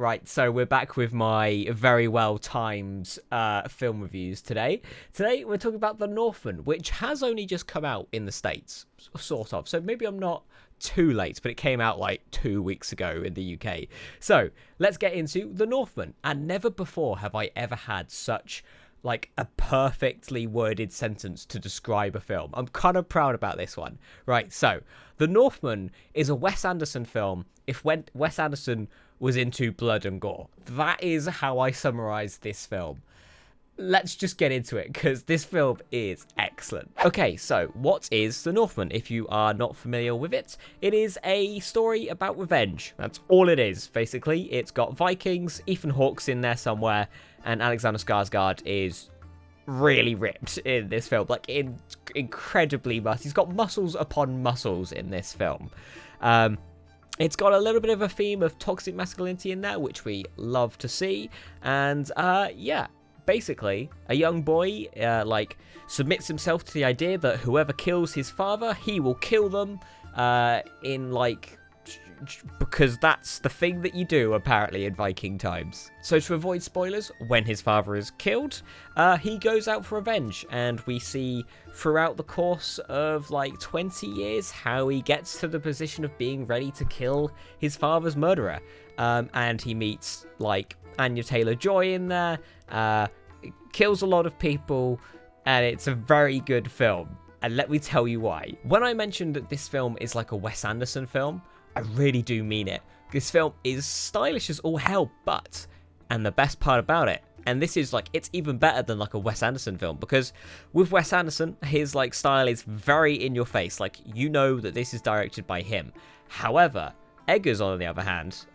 Right, so we're back with my very well-timed film reviews today. Today, we're talking about The Northman, which has only just come out in the States, sort of. So maybe I'm not too late, but it came out like 2 weeks ago in the UK. So, let's get into The Northman. And never before have I ever had such like a perfectly worded sentence to describe a film. I'm kind of proud about this one. Right, so The Northman is a Wes Anderson film if Wes Anderson was into blood and gore. That is how I summarize this film. Let's just get into it, because this film is excellent. Okay, so what is The Northman? If you are not familiar with it, it is a story about revenge. That's all it is, basically. It's got Vikings, Ethan Hawke's in there somewhere, and Alexander Skarsgård is really ripped in this film. Like, incredibly muscle. He's got muscles upon muscles in this film. It's got a little bit of a theme of toxic masculinity in there, which we love to see. And, yeah. Basically, a young boy, submits himself to the idea that whoever kills his father, he will kill them, because that's the thing that you do, apparently, in Viking times. So to avoid spoilers, when his father is killed, he goes out for revenge, and we see throughout the course of, 20 years how he gets to the position of being ready to kill his father's murderer. And he meets, Anya Taylor-Joy in there, kills a lot of people, and it's a very good film. And let me tell you why. When I mentioned that this film is like a Wes Anderson film, I really do mean it. This film is stylish as all hell, and the best part about it, and this is it's even better than a Wes Anderson film, because with Wes Anderson, his style is very in your face. You know that this is directed by him. However, Eggers, on the other hand,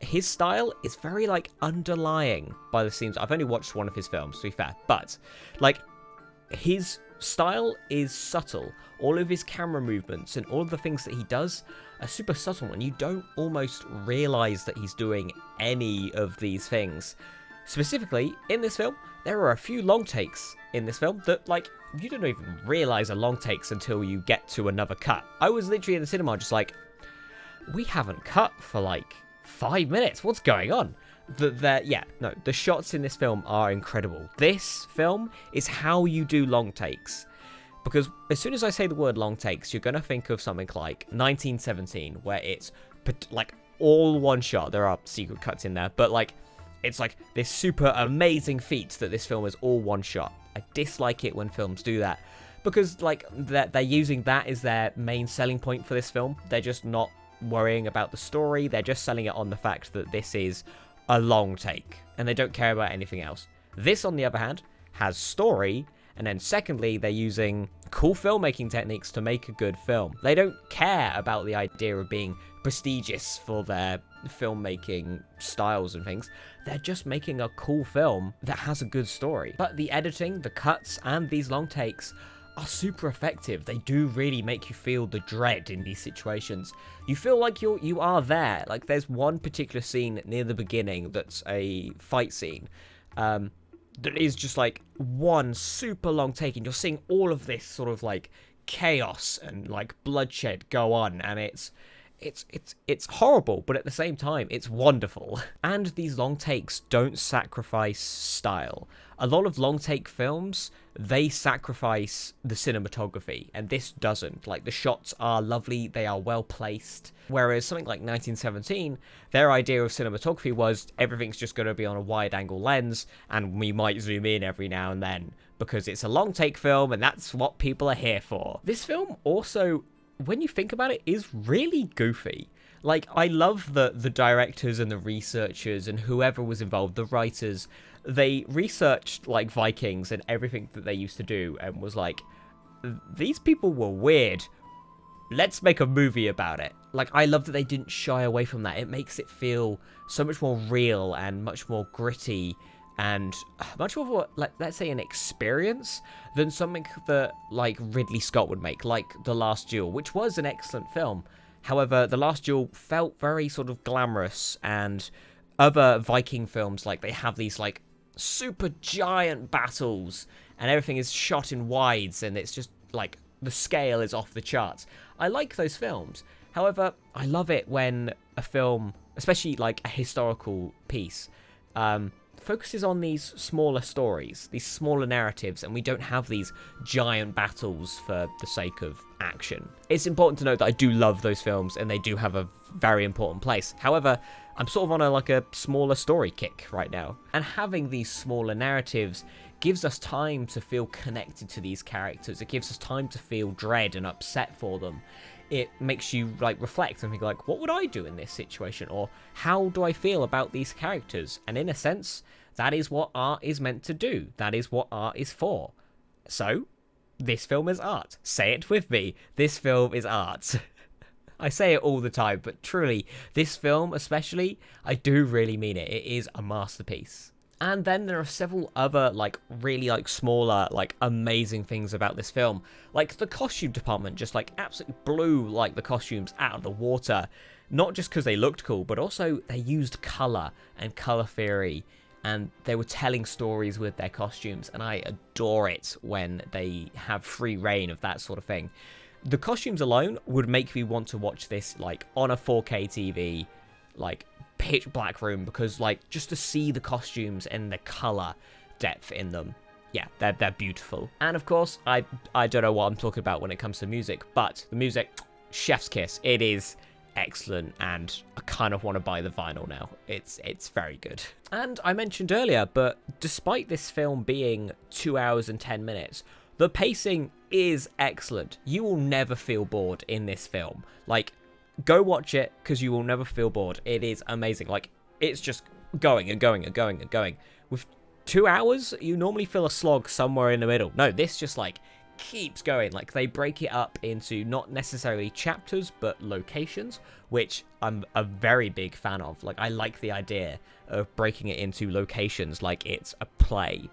his style is very, underlying by the scenes. I've only watched one of his films, to be fair, but, his style is subtle. All of his camera movements and all of the things that he does are super subtle, and you don't almost realize that he's doing any of these things. Specifically, in this film, there are a few long takes in this film that, you don't even realize are long takes until you get to another cut. I was literally in the cinema just we haven't cut for 5 minutes. What's going on? The shots in this film are incredible. This film is how you do long takes. Because as soon as I say the word long takes, you're going to think of something like 1917, where it's all one shot. There are secret cuts in there, but it's this super amazing feat that this film is all one shot. I dislike it when films do that, because they're using that as their main selling point for this film. They're just not worrying about the story. They're just selling it on the fact that this is a long take, and they don't care about anything else. This, on the other hand, has story, and then secondly, they're using cool filmmaking techniques to make a good film. They don't care about the idea of being prestigious for their filmmaking styles and things. They're just making a cool film that has a good story. But the editing, the cuts, and these long takes are super effective. They do really make you feel the dread in these situations. You feel like you are there. There's one particular scene near the beginning that's a fight scene that is just one super long take, and you're seeing all of this sort of chaos and bloodshed go on, and it's horrible, but at the same time, it's wonderful. And these long takes don't sacrifice style. A lot of long take films, they sacrifice the cinematography, and this doesn't. The shots are lovely, they are well placed. Whereas something like 1917, their idea of cinematography was everything's just going to be on a wide angle lens, and we might zoom in every now and then, because it's a long take film, and that's what people are here for. This film also, when you think about it, is really goofy. I love the directors and the researchers and whoever was involved, the writers. They researched Vikings and everything that they used to do, and was these people were weird. Let's make a movie about it. I love that they didn't shy away from that. It makes it feel so much more real and much more gritty, and much more of let's say an experience than something that Ridley Scott would make, The Last Duel, which was an excellent film. However, The Last Duel felt very sort of glamorous, and other Viking films, they have these super giant battles, and everything is shot in wides, and it's just the scale is off the charts. I like those films. However, I love it when a film especially like a historical piece, focuses on these smaller stories, these smaller narratives, and we don't have these giant battles for the sake of action. It's important to note that I do love those films, and they do have a very important place. However, I'm sort of on a smaller story kick right now, and having these smaller narratives gives us time to feel connected to these characters. It gives us time to feel dread and upset for them. It makes you like reflect and think like, what would I do in this situation? Or how do I feel about these characters? And in a sense, that is what art is meant to do. That is what art is for. So, this film is art. Say it with me. This film is art. I say it all the time, but truly, this film especially, I do really mean it. It is a masterpiece. And then there are several other, really, smaller, amazing things about this film. Like, the costume department just, absolutely blew, the costumes out of the water. Not just because they looked cool, but also they used colour and colour theory. And they were telling stories with their costumes. And I adore it when they have free reign of that sort of thing. The costumes alone would make me want to watch this, on a 4K TV, pitch black room, because just to see the costumes and the color depth in them, yeah, they're beautiful. And of course, I don't know what I'm talking about when it comes to music, but the music, chef's kiss. It is excellent, and I kind of want to buy the vinyl now. It's very good. And I mentioned earlier, but despite this film being 2 hours and 10 minutes, the pacing is excellent. You will never feel bored in this film. Go watch it, because you will never feel bored. It is amazing. It's just going and going and going and going. With 2 hours, you normally feel a slog somewhere in the middle. No, this just, keeps going. They break it up into not necessarily chapters, but locations, which I'm a very big fan of. I like the idea of breaking it into locations like it's a play.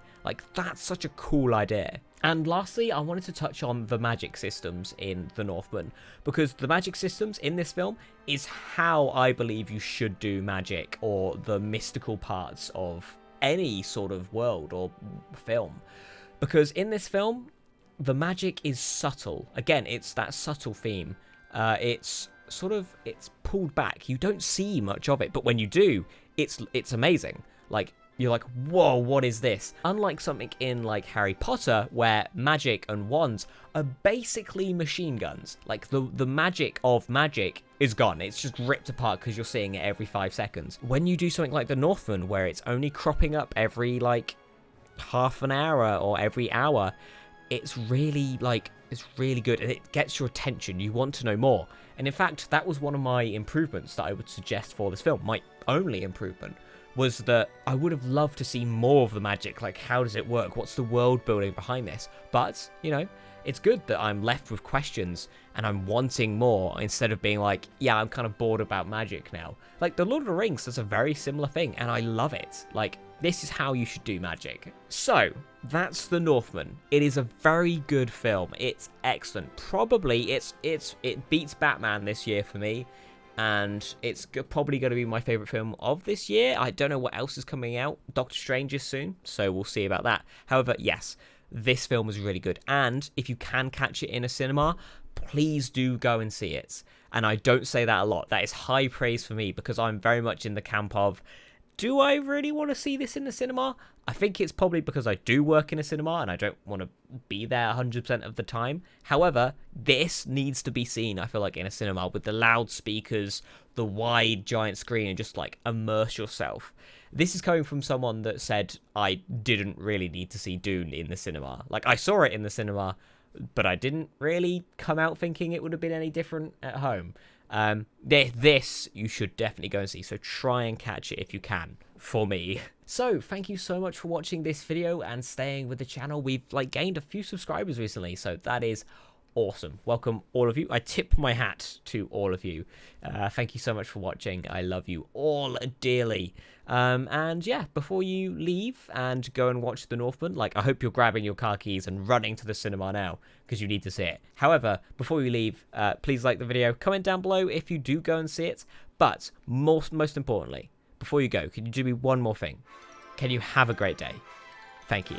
That's such a cool idea. And lastly, I wanted to touch on the magic systems in The Northman, because the magic systems in this film is how I believe you should do magic, or the mystical parts of any sort of world or film. Because in this film, the magic is subtle. Again, it's that subtle theme. It's pulled back. You don't see much of it, but when you do, it's amazing. You're like, whoa, what is this? Unlike something in Harry Potter, where magic and wands are basically machine guns. The magic of magic is gone. It's just ripped apart because you're seeing it every 5 seconds. When you do something like The Northman, where it's only cropping up every half an hour or every hour, it's really good, and it gets your attention. You want to know more. And in fact, that was one of my improvements that I would suggest for this film. My only improvement was that I would have loved to see more of the magic. How does it work? What's the world building behind this? But, it's good that I'm left with questions and I'm wanting more, instead of being yeah, I'm kind of bored about magic now. The Lord of the Rings does a very similar thing, and I love it. This is how you should do magic. So, that's The Northman. It is a very good film. It's excellent. Probably, it beats Batman this year for me. And it's probably going to be my favourite film of this year. I don't know what else is coming out. Doctor Strange is soon, so we'll see about that. However, yes, this film is really good. And if you can catch it in a cinema, please do go and see it. And I don't say that a lot. That is high praise for me, because I'm very much in the camp of, do I really want to see this in the cinema? I think it's probably because I do work in a cinema and I don't want to be there 100% of the time. However, this needs to be seen, I feel like, in a cinema, with the loudspeakers, the wide giant screen, and just immerse yourself. This is coming from someone that said I didn't really need to see Dune in the cinema. I saw it in the cinema, but I didn't really come out thinking it would have been any different at home. This you should definitely go and see, so try and catch it if you can, for me. So, thank you so much for watching this video and staying with the channel. We've gained a few subscribers recently, so that is awesome. Welcome all of you. I tip my hat to all of you. Thank you so much for watching. I love you all dearly. And yeah, before you leave and go and watch The Northman, I hope you're grabbing your car keys and running to the cinema now, because you need to see it. However, before you leave, please like the video, comment down below if you do go and see it. But most importantly, before you go, can you do me one more thing? Can you have a great day? Thank you.